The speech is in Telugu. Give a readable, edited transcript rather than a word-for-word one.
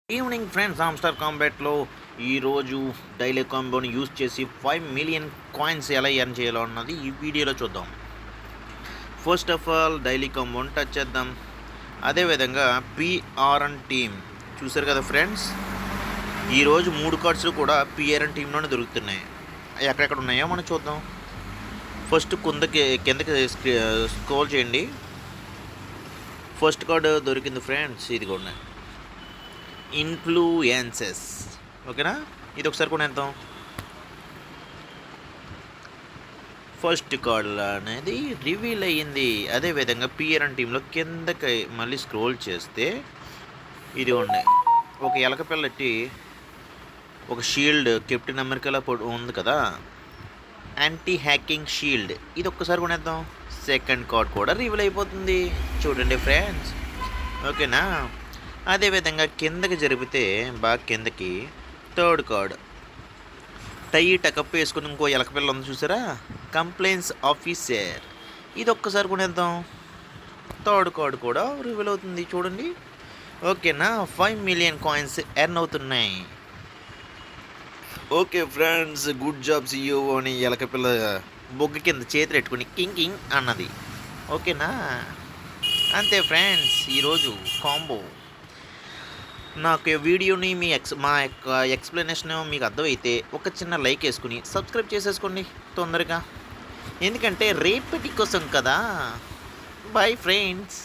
ఈవినింగ్ ఫ్రెండ్స్ హామ్స్టర్ కాంబాట్లో ఈరోజు డైలీ కాంబోని యూజ్ చేసి 5 మిలియన్ కాయిన్స్ ఎలా ఎర్న్ చేయాలో అన్నది ఈ వీడియోలో చూద్దాం. ఫస్ట్ ఆఫ్ ఆల్ డైలీ కాంబోని టచ్ చేద్దాం. అదేవిధంగా పిఆర్ఎన్ టీమ్ చూసారు కదా ఫ్రెండ్స్, ఈరోజు 3 కార్డ్స్ కూడా పిఆర్ఎన్ టీంలోనే దొరుకుతున్నాయి. ఎక్కడెక్కడ ఉన్నాయో మనం చూద్దాం. ఫస్ట్ కిందకి స్క్రోల్ చేయండి. ఫస్ట్ కార్డు దొరికింది ఫ్రెండ్స్, ఇది కూడా ఇన్ఫ్లుయెన్సెస్. ఓకేనా, ఇది ఒకసారి కొనేద్దాం. ఫస్ట్ కార్డ్ అనేది రివీల్ అయ్యింది. అదేవిధంగా పిఆర్ఎన్ టీంలో కిందకి మళ్ళీ స్క్రోల్ చేస్తే ఇది ఉన్నాయి, ఒక ఎలక పిల్లటి ఒక షీల్డ్ కెప్టెన్ అమెరికాలో ఉంది కదా, యాంటీ హ్యాకింగ్ షీల్డ్. ఇది ఒక్కసారి కొనేద్దాం. సెకండ్ కార్డ్ కూడా రివీల్ అయిపోతుంది చూడండి ఫ్రెండ్స్. ఓకేనా, అదేవిధంగా కిందకి జరిపితే బాగా కిందకి థర్డ్ కార్డ్ టై టకప్ వేసుకుని ఇంకో ఎలకపిల్ల ఉంది చూసారా, కంప్లైంట్స్ ఆఫీసర్. ఇది ఒక్కసారి కొనేద్దాం. థర్డ్ కార్డ్ కూడా రివీల్ అవుతుంది చూడండి. ఓకేనా, 5 మిలియన్ కాయిన్స్ ఎర్న్ అవుతున్నాయి. ఓకే ఫ్రెండ్స్, గుడ్ జాబ్ సియో అని ఎలకపిల్ల బొగ్గ కింద చేతులు పెట్టుకుని కింగ్ కింగ్ అన్నది. ఓకేనా, అంతే ఫ్రెండ్స్ ఈరోజు కాంబో. నాకు వీడియోని మా యొక్క ఎక్స్ప్లెనేషన్ మీకు అర్థమైతే ఒక చిన్న లైక్ వేసుకుని సబ్స్క్రైబ్ చేసేసుకోండి తొందరగా, ఎందుకంటే రేపటి కోసం కదా. Bye friends.